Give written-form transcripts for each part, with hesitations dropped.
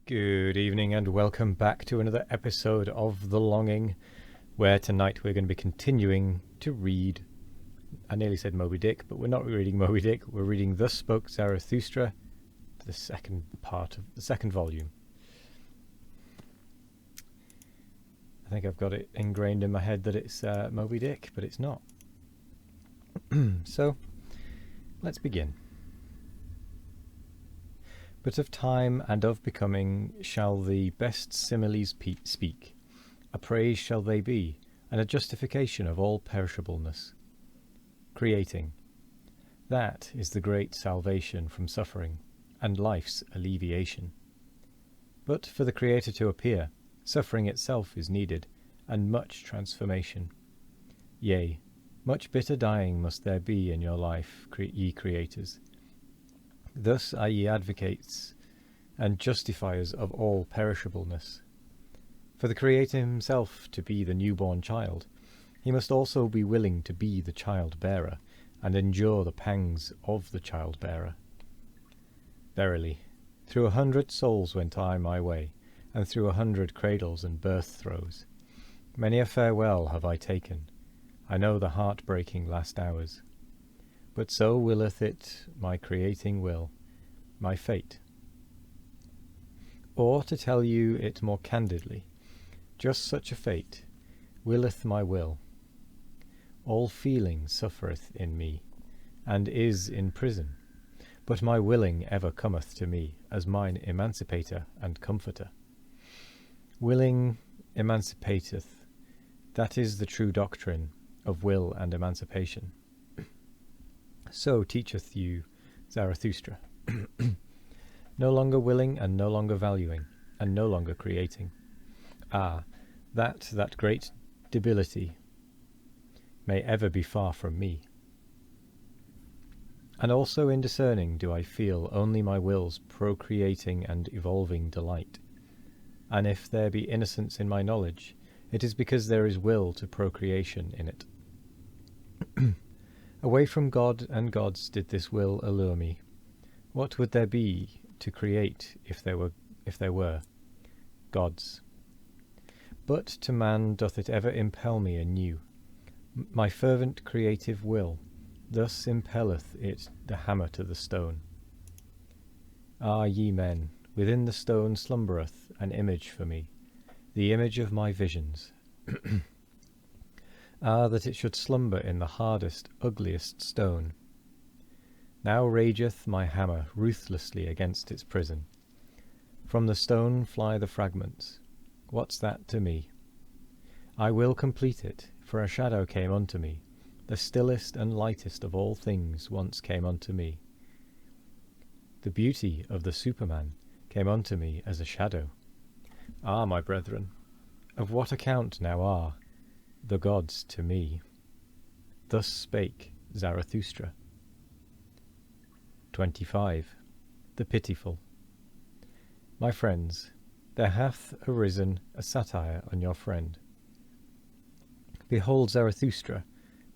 Good evening and welcome back to another episode of The Longing, where tonight we're going to be continuing to read, I nearly said Moby Dick, but we're not reading Moby Dick, we're reading Thus Spoke Zarathustra, the second part of the second volume. I think I've got it ingrained in my head that it's Moby Dick, but it's not. So, let's begin. But of time and of becoming shall the best similes speak. A praise shall they be, and a justification of all perishableness. Creating. That is the great salvation from suffering, and life's alleviation. But for the Creator to appear, suffering itself is needed, and much transformation. Yea, much bitter dying must there be in your life, ye creators. Thus are ye advocates and justifiers of all perishableness. For the Creator himself to be the newborn child, he must also be willing to be the child-bearer, and endure the pangs of the child-bearer. Verily, through 100 souls went I my way, and through 100 cradles and birth-throes. Many a farewell have I taken. I know the heart-breaking last hours. But so willeth it my creating will, my fate. Or, to tell you it more candidly, just such a fate willeth my will. All feeling suffereth in me, and is in prison, but my willing ever cometh to me as mine emancipator and comforter. Willing emancipateth, that is the true doctrine of will and emancipation. So teacheth you Zarathustra. No longer willing, and no longer valuing, and no longer creating. Ah, that great debility may ever be far from me. And also in discerning do I feel only my will's procreating and evolving delight. And if there be innocence in my knowledge, it is because there is will to procreation in it. Away from God and gods did this will allure me. What would there be to create if there were gods? But to man doth it ever impel me anew. My fervent creative will, thus impelleth it the hammer to the stone. Ah, ye men, within the stone slumbereth an image for me, the image of my visions. Ah, that it should slumber in the hardest, ugliest stone. Now rageth my hammer ruthlessly against its prison. From the stone fly the fragments. What's that to me? I will complete it, for a shadow came unto me. The stillest and lightest of all things once came unto me. The beauty of the Superman came unto me as a shadow. Ah, my brethren, of what account now are the gods to me? Thus spake Zarathustra. 25. The Pitiful. My friends, there hath arisen a satire on your friend. Behold Zarathustra,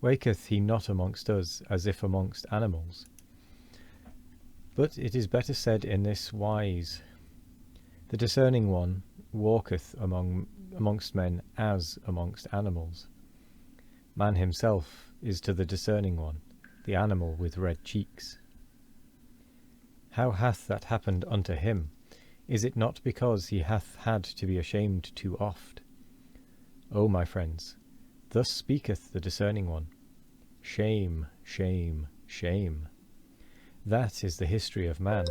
waketh he not amongst us as if amongst animals? But it is better said in this wise: the discerning one walketh amongst men as amongst animals. Man himself is to the discerning one the animal with red cheeks. How hath that happened unto him? Is it not because he hath had to be ashamed too oft? O my friends, thus speaketh the discerning one: shame, shame, shame. That is the history of man.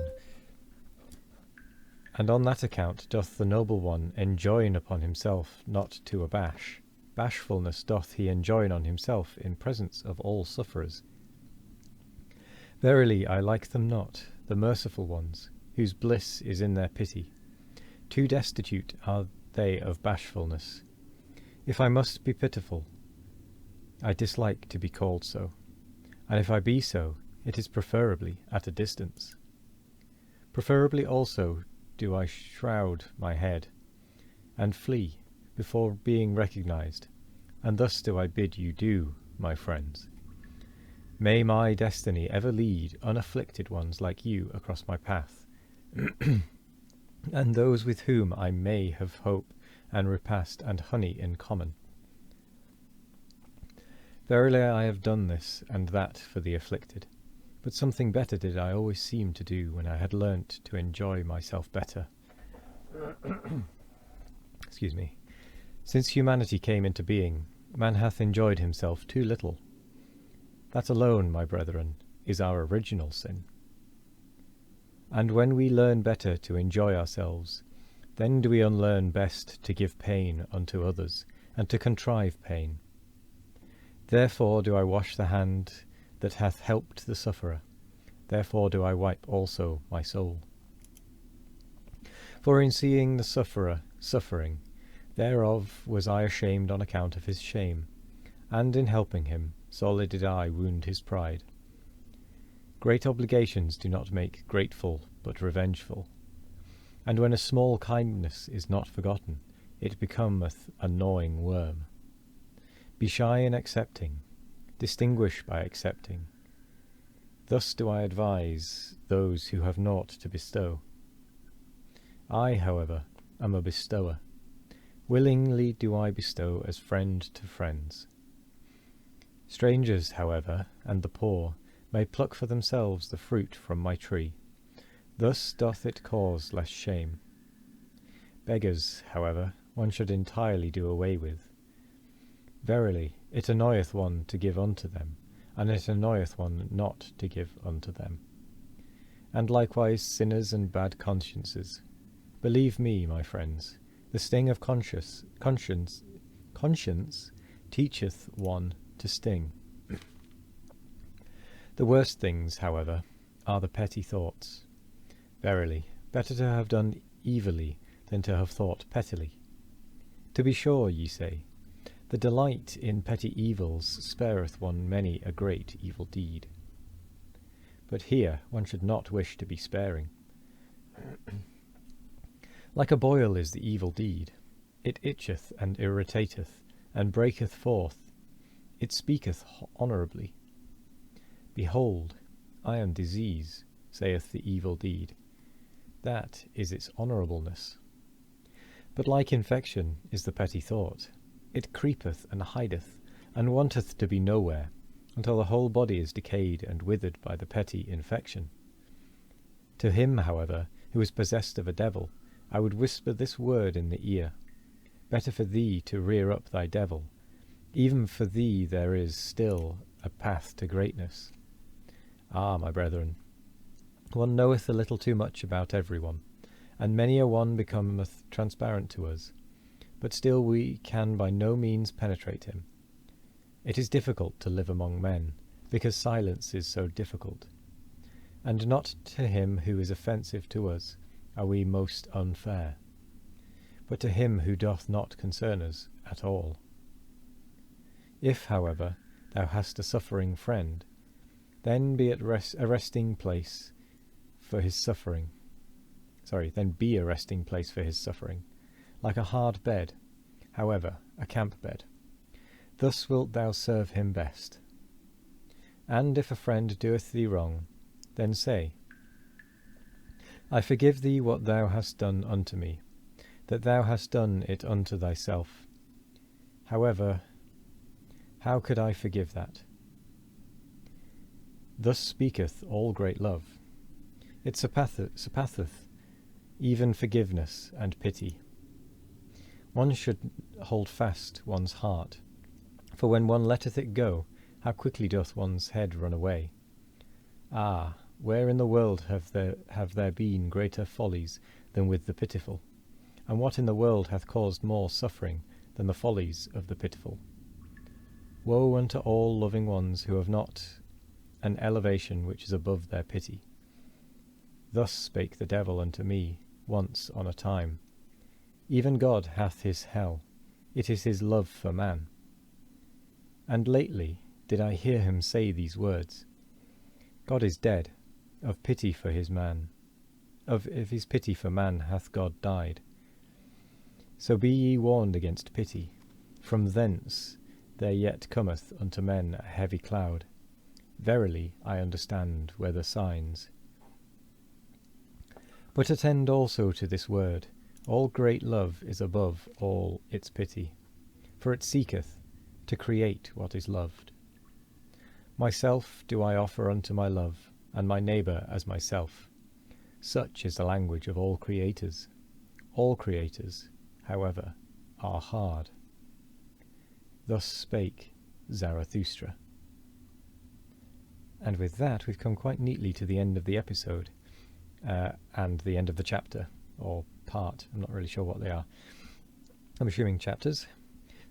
And on that account doth the noble one enjoin upon himself not to abash. Bashfulness doth he enjoin on himself in presence of all sufferers. Verily I like them not, the merciful ones, whose bliss is in their pity. Too destitute are they of bashfulness. If I must be pitiful, I dislike to be called so, and if I be so, it is preferably at a distance. Preferably also do I shroud my head, and flee before being recognized, and thus do I bid you do, my friends. May my destiny ever lead unafflicted ones like you across my path. and those with whom I may have hope and repast and honey in common. Verily I have done this and that for the afflicted, but something better did I always seem to do when I had learnt to enjoy myself better. Excuse me. Since humanity came into being, man hath enjoyed himself too little. That alone, my brethren, is our original sin. And when we learn better to enjoy ourselves, then do we unlearn best to give pain unto others, and to contrive pain. Therefore do I wash the hand that hath helped the sufferer, therefore do I wipe also my soul. For in seeing the sufferer suffering, thereof was I ashamed on account of his shame, and in helping him, sorely did I wound his pride. Great obligations do not make grateful, but revengeful. And when a small kindness is not forgotten, it becometh a gnawing worm. Be shy in accepting, distinguish by accepting. Thus do I advise those who have naught to bestow. I, however, am a bestower. Willingly do I bestow as friend to friends. Strangers, however, and the poor, may pluck for themselves the fruit from my tree. Thus doth it cause less shame. Beggars, however, one should entirely do away with. Verily, it annoyeth one to give unto them, and it annoyeth one not to give unto them. And likewise sinners and bad consciences. Believe me, my friends, the sting of conscience teacheth one to sting. The worst things, however, are the petty thoughts. Verily, better to have done evilly than to have thought pettily. To be sure, ye say, the delight in petty evils spareth one many a great evil deed. But here one should not wish to be sparing. Like a boil is the evil deed. It itcheth and irritateth, and breaketh forth. It speaketh honourably. Behold, I am disease, saith the evil deed. That is its honourableness. But like infection is the petty thought. It creepeth and hideth, and wanteth to be nowhere, until the whole body is decayed and withered by the petty infection. To him, however, who is possessed of a devil, I would whisper this word in the ear. Better for thee to rear up thy devil. Even for thee there is still a path to greatness. Ah, my brethren, one knoweth a little too much about every one, and many a one becometh transparent to us, but still we can by no means penetrate him. It is difficult to live among men, because silence is so difficult. And not to him who is offensive to us are we most unfair, but to him who doth not concern us at all. If, however, thou hast a suffering friend, then be a resting place for his suffering. Then be a resting place for his suffering, like a hard bed, however, a camp bed. Thus wilt thou serve him best. And if a friend doeth thee wrong, then say, I forgive thee what thou hast done unto me, that thou hast done it unto thyself. However, how could I forgive that? Thus speaketh all great love. It surpasseth even forgiveness and pity. One should hold fast one's heart, for when one letteth it go, how quickly doth one's head run away. Ah, where in the world have there been greater follies than with the pitiful? And what in the world hath caused more suffering than the follies of the pitiful? Woe unto all loving ones who have not an elevation which is above their pity. Thus spake the devil unto me once on a time. Even God hath his hell, it is his love for man. And lately did I hear him say these words, God is dead, of pity for his man. Of his pity for man hath God died. So be ye warned against pity. From thence there yet cometh unto men a heavy cloud. Verily I understand where the signs. But attend also to this word, all great love is above all its pity, for it seeketh to create what is loved. Myself do I offer unto my love, and my neighbour as myself. Such is the language of all creators. All creators, however, are hard. Thus spake Zarathustra. And with that, we've come quite neatly to the end of the episode, and the end of the chapter, or part. I'm not really sure what they are. I'm assuming chapters.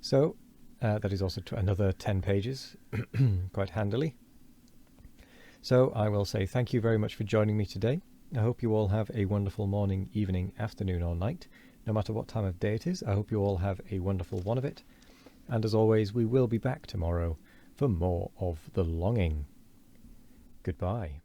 So, that is also another 10 pages, quite handily. So I will say thank you very much for joining me today. I hope you all have a wonderful morning, evening, afternoon or night. No matter what time of day it is, I hope you all have a wonderful one of it. And as always, we will be back tomorrow for more of The Longing. Goodbye.